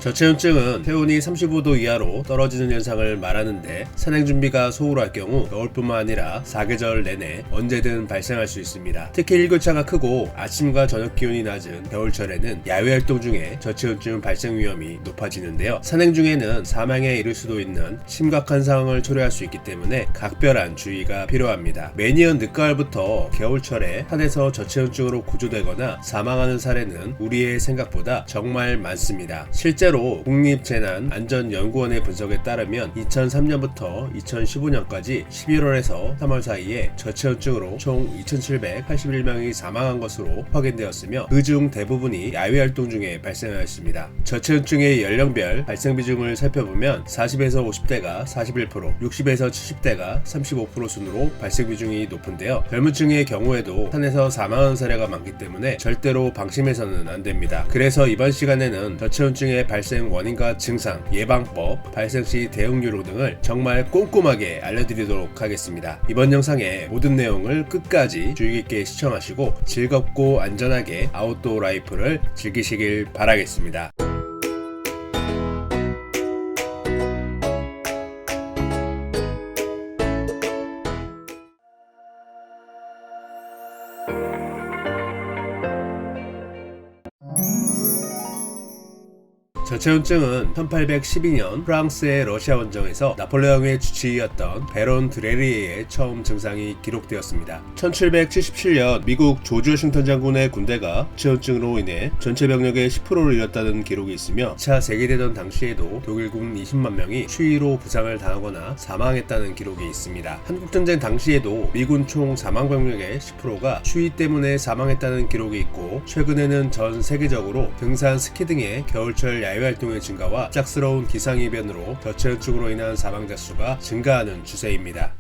저체온증은 체온이 35도 이하로 떨어지는 현상을 말하는데 산행 준비가 소홀할 경우 겨울뿐만 아니라 사계절 내내 언제든 발생할 수 있습니다. 특히 일교차가 크고 아침과 저녁 기온이 낮은 겨울철에는 야외 활동 중에 저체온증 발생 위험이 높아지는데요. 산행 중에는 사망에 이를 수도 있는 심각한 상황을 초래할 수 있기 때문에 각별한 주의가 필요합니다. 매년 늦가을부터 겨울철에 산에서 저체온증으로 구조되거나 사망하는 사례는 우리의 생각보다 정말 많습니다. 실제로 국립재난안전연구원의 분석에 따르면 2003년부터 2015년까지 11월에서 3월 사이에 저체온증으로 총 2,781명이 사망한 것으로 확인되었으며 그중 대부분이 야외 활동 중에 발생하였습니다. 저체온증의 연령별 발생 비중을 살펴보면 40에서 50대가 41%, 60에서 70대가 35% 순으로 발생 비중이 높은데요. 젊은 층의 경우에도 산에서 사망하는 사례가 많기 때문에 절대로 방심해서는 안 됩니다. 그래서 이번 시간에는 저체온증의 발생 원인과 증상, 예방법, 발생 시 대응 요령 등을 정말 꼼꼼하게 알려드리도록 하겠습니다. 이번 영상의 모든 내용을 끝까지 주의 깊게 시청하시고 즐겁고 안전하게 아웃도어 라이프를 즐기시길 바라겠습니다. 저체온증은 1812년 프랑스의 러시아 원정에서 나폴레옹의 주치의였던 베론 드레리에의 처음 증상이 기록되었습니다. 1777년 미국 조지 워싱턴 장군의 군대가 저체온증으로 인해 전체 병력의 10%를 잃었다는 기록이 있으며 2차 세계대전 당시에도 독일군 20만 명이 추위로 부상을 당하거나 사망했다는 기록이 있습니다. 한국전쟁 당시에도 미군 총 사망 병력의 10%가 추위 때문에 사망했다는 기록이 있고 최근에는 전 세계적으로 등산, 스키 등의 겨울철 야외 활동의 증가와 갑작스러운 기상이변으로 저체온증으로 인한 사망자 수가 증가하는 추세입니다.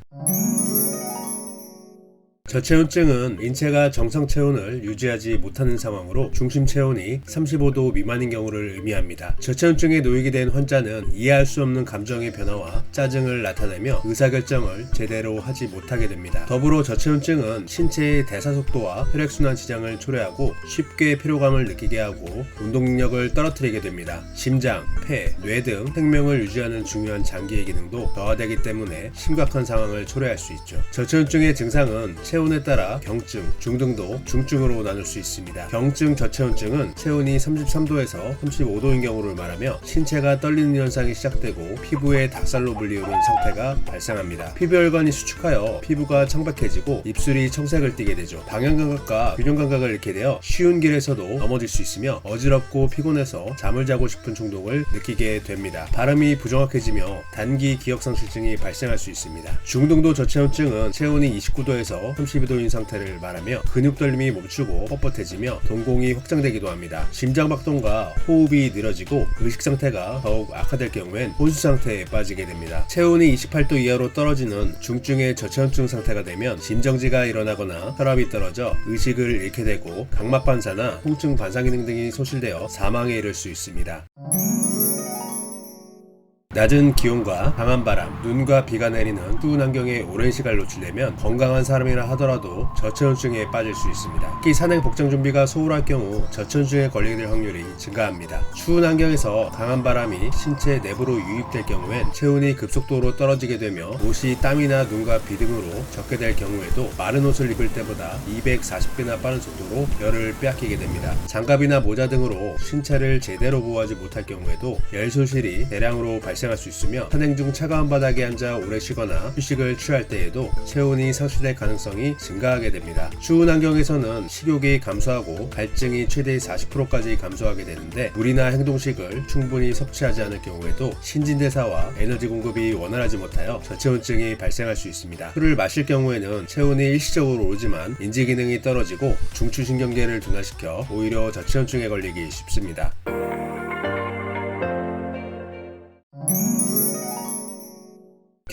저체온증은 인체가 정상 체온을 유지하지 못하는 상황으로 중심 체온이 35도 미만인 경우를 의미합니다. 저체온증에 놓이게 된 환자는 이해할 수 없는 감정의 변화와 짜증을 나타내며 의사결정을 제대로 하지 못하게 됩니다. 더불어 저체온증은 신체의 대사속도와 혈액순환 지장을 초래하고 쉽게 피로감을 느끼게 하고 운동 능력을 떨어뜨리게 됩니다. 심장, 폐, 뇌 등 생명을 유지하는 중요한 장기의 기능도 저하되기 때문에 심각한 상황을 초래할 수 있죠. 저체온증의 증상은 체온에 따라 경증, 중등도, 중증으로 나눌 수 있습니다. 경증 저체온증은 체온이 33도에서 35도인 경우를 말하며 신체가 떨리는 현상이 시작되고 피부에 닭살로 불리우는 상태가 발생합니다. 피부혈관이 수축하여 피부가 청백해지고 입술이 청색을 띠게 되죠. 방향감각과 균형감각을 잃게 되어 쉬운 길에서도 넘어질 수 있으며 어지럽고 피곤해서 잠을 자고 싶은 충동을 느끼게 됩니다. 발음이 부정확해지며 단기 기억상실증이 발생할 수 있습니다. 중등도 저체온증은 체온이 29도에서 32도인 상태를 말하며 근육떨림이 멈추고 뻣뻣해지며 동공이 확장되기도 합니다. 심장박동과 호흡이 느려지고 의식상태가 더욱 악화될 경우엔 혼수상태에 빠지게 됩니다. 체온이 28도 이하로 떨어지는 중증의 저체온증 상태가 되면 심정지가 일어나거나 혈압이 떨어져 의식을 잃게 되고 각막 반사나 통증 반사기능 등이 소실되어 사망에 이를 수 있습니다. 낮은 기온과 강한 바람, 눈과 비가 내리는 추운 환경에 오랜 시간 노출되면 건강한 사람이라 하더라도 저체온증에 빠질 수 있습니다. 특히 산행 복장 준비가 소홀할 경우 저체온증에 걸리게 될 확률이 증가합니다. 추운 환경에서 강한 바람이 신체 내부로 유입될 경우엔 체온이 급속도로 떨어지게 되며 옷이 땀이나 눈과 비 등으로 젖게 될 경우에도 마른 옷을 입을 때보다 240배나 빠른 속도로 열을 빼앗기게 됩니다. 장갑이나 모자 등으로 신체를 제대로 보호하지 못할 경우에도 열 소실이 대량으로 발생할 수 있으며 산행 중 차가운 바닥에 앉아 오래 쉬거나 휴식을 취할 때에도 체온이 상실될 가능성이 증가하게 됩니다. 추운 환경에서는 식욕이 감소하고 갈증이 최대 40%까지 감소하게 되는데 물이나 행동식을 충분히 섭취하지 않을 경우에도 신진대사와 에너지 공급이 원활하지 못하여 저체온증이 발생할 수 있습니다. 술을 마실 경우에는 체온이 일시적으로 오르지만 인지기능이 떨어지고 중추신경계를 둔화시켜 오히려 저체온증에 걸리기 쉽습니다.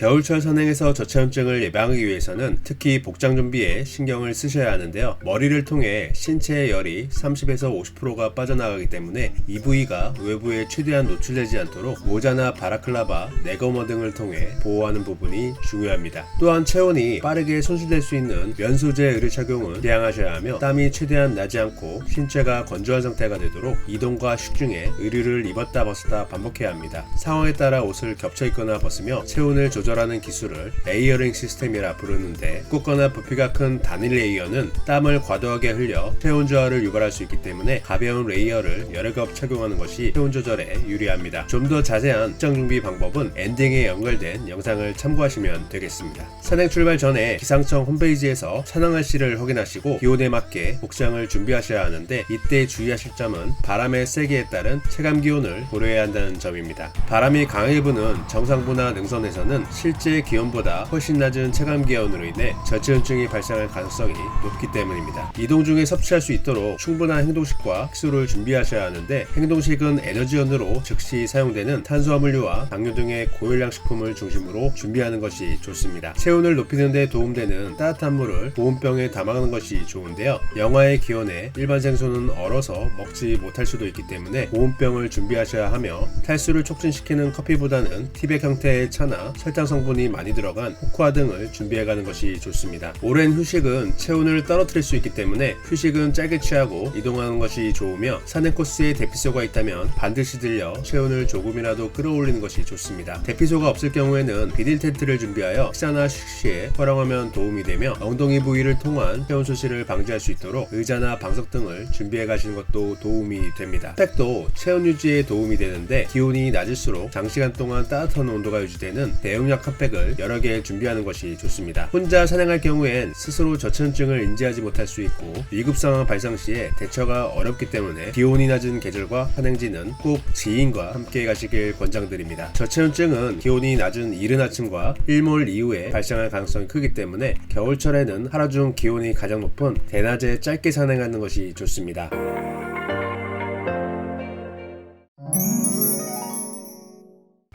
겨울철 산행에서 저체온증을 예방하기 위해서는 특히 복장 준비에 신경을 쓰셔야 하는데요. 머리를 통해 신체의 열이 30에서 50%가 빠져나가기 때문에 이 부위가 외부에 최대한 노출되지 않도록 모자나 바라클라바, 네거머 등을 통해 보호하는 부분이 중요합니다. 또한 체온이 빠르게 손실될 수 있는 면 소재 의류 착용은 피하셔야 하며 땀이 최대한 나지 않고 신체가 건조한 상태가 되도록 이동과 휴식 중에 의류를 입었다 벗었다 반복해야 합니다. 상황에 따라 옷을 겹쳐 입거나 벗으며 체온을 조절하는 기술을 레이어링 시스템이라 부르는데, 두껍거나 부피가 큰 단일 레이어는 땀을 과도하게 흘려 체온 저하를 유발할 수 있기 때문에 가벼운 레이어를 여러 겹 착용하는 것이 체온 조절에 유리합니다. 좀 더 자세한 복장 준비 방법은 엔딩에 연결된 영상을 참고하시면 되겠습니다. 산행 출발 전에 기상청 홈페이지에서 산행 날씨를 확인하시고 기온에 맞게 복장을 준비하셔야 하는데, 이때 주의하실 점은 바람의 세기에 따른 체감 기온을 고려해야 한다는 점입니다. 바람이 강하게 부는 정상부나 능선에서는 실제 기온보다 훨씬 낮은 체감 기온으로 인해 저체온증이 발생할 가능성이 높기 때문입니다. 이동 중에 섭취할 수 있도록 충분한 행동식과 식수를 준비하셔야 하는데, 행동식은 에너지원으로 즉시 사용되는 탄수화물류와 당류 등의 고열량 식품을 중심으로 준비하는 것이 좋습니다. 체온을 높이는 데 도움되는 따뜻한 물을 보온병에 담아가는 것이 좋은데요. 영하의 기온에 일반 생수는 얼어서 먹지 못할 수도 있기 때문에 보온병을 준비하셔야 하며, 탈수를 촉진시키는 커피보다는 티백 형태의 차나 설탕 성분이 많이 들어간 코코아 등을 준비해가는 것이 좋습니다. 오랜 휴식은 체온을 떨어뜨릴 수 있기 때문에 휴식은 짧게 취하고 이동하는 것이 좋으며, 산행 코스에 대피소가 있다면 반드시 들려 체온을 조금이라도 끌어올리는 것이 좋습니다. 대피소가 없을 경우에는 비닐 텐트를 준비하여 식사나 휴식 시에 활용하면 도움이 되며, 엉덩이 부위를 통한 체온 소실을 방지할 수 있도록 의자나 방석 등을 준비해 가시는 것도 도움이 됩니다. 팩도 체온 유지에 도움이 되는데, 기온이 낮을수록 장시간 동안 따뜻한 온도가 유지되는 대용량 핫팩을 여러 개 준비하는 것이 좋습니다. 혼자 산행할 경우엔 스스로 저체온증을 인지하지 못할 수 있고 위급 상황 발생 시에 대처가 어렵기 때문에 기온이 낮은 계절과 산행지는 꼭 지인과 함께 가시길 권장드립니다. 저체온증은 기온이 낮은 이른 아침과 일몰 이후에 발생할 가능성이 크기 때문에 겨울철에는 하루 중 기온이 가장 높은 대낮에 짧게 산행하는 것이 좋습니다.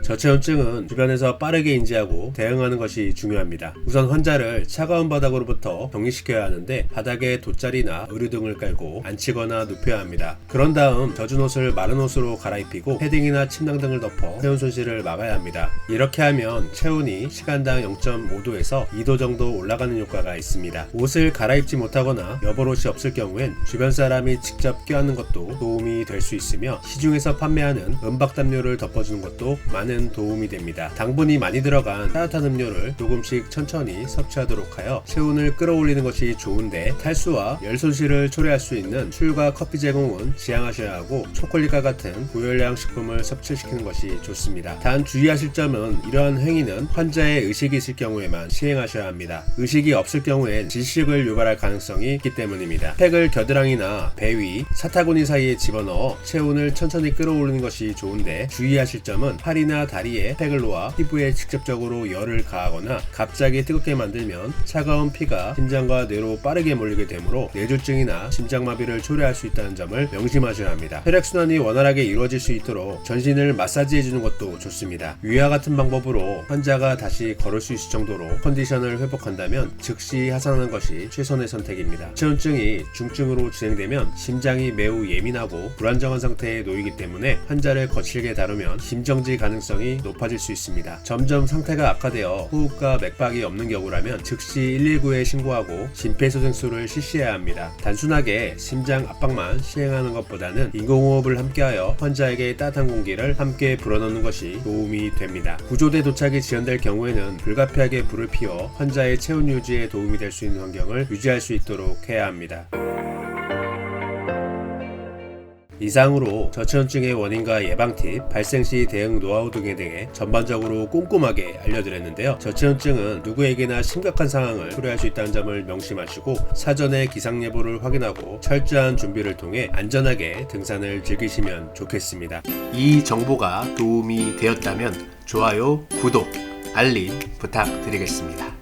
저체온증은 주변에서 빠르게 인지하고 대응하는 것이 중요합니다. 우선 환자를 차가운 바닥으로부터 격리시켜야 하는데, 바닥에 돗자리나 의류 등을 깔고 앉히거나 눕혀야 합니다. 그런 다음 젖은 옷을 마른 옷으로 갈아입히고 패딩이나 침낭 등을 덮어 체온 손실을 막아야 합니다. 이렇게 하면 체온이 시간당 0.5도에서 2도 정도 올라가는 효과가 있습니다. 옷을 갈아입지 못하거나 여벌옷이 없을 경우엔 주변 사람이 직접 껴안는 것도 도움이 될 수 있으며, 시중에서 판매하는 은박담요를 덮어주는 것도 많은 도움이 됩니다. 당분이 많이 들어간 따뜻한 음료를 조금씩 천천히 섭취하도록 하여 체온을 끌어올리는 것이 좋은데, 탈수와 열 손실을 초래할 수 있는 술과 커피 제공은 지양하셔야 하고, 초콜릿과 같은 고열량 식품을 섭취시키는 것이 좋습니다. 단 주의하실 점은, 이러한 행위는 환자의 의식이 있을 경우에만 시행하셔야 합니다. 의식이 없을 경우엔 질식을 유발할 가능성이 있기 때문입니다. 팩을 겨드랑이나 배 위, 사타구니 사이에 집어넣어 체온을 천천히 끌어올리는 것이 좋은데, 주의하실 점은 팔이나 다리에 팩을 놓아 피부에 직접적으로 열을 가하거나 갑자기 뜨겁게 만들면 차가운 피가 심장과 뇌로 빠르게 몰리게 되므로 뇌졸중이나 심장마비를 초래할 수 있다는 점을 명심하셔야 합니다. 혈액순환이 원활하게 이루어질 수 있도록 전신을 마사지해주는 것도 좋습니다. 위와 같은 방법으로 환자가 다시 걸을 수 있을 정도로 컨디션을 회복한다면 즉시 하산하는 것이 최선의 선택입니다. 저체온증이 중증으로 진행되면 심장이 매우 예민하고 불안정한 상태에 놓이기 때문에 환자를 거칠게 다루면 심정지 가능성이 높아질 수 있습니다. 점점 상태가 악화되어 호흡과 맥박이 없는 경우라면 즉시 119에 신고하고 심폐소생술을 실시해야 합니다. 단순하게 심장 압박만 시행하는 것보다는 인공호흡을 함께하여 환자에게 따뜻한 공기를 함께 불어넣는 것이 도움이 됩니다. 구조대 도착이 지연될 경우에는 불가피하게 불을 피워 환자의 체온 유지에 도움이 될 수 있는 환경을 유지할 수 있도록 해야 합니다. 이상으로 저체온증의 원인과 예방 팁, 발생 시 대응 노하우 등에 대해 전반적으로 꼼꼼하게 알려드렸는데요. 저체온증은 누구에게나 심각한 상황을 초래할 수 있다는 점을 명심하시고, 사전에 기상예보를 확인하고 철저한 준비를 통해 안전하게 등산을 즐기시면 좋겠습니다. 이 정보가 도움이 되었다면 좋아요, 구독, 알림 부탁드리겠습니다.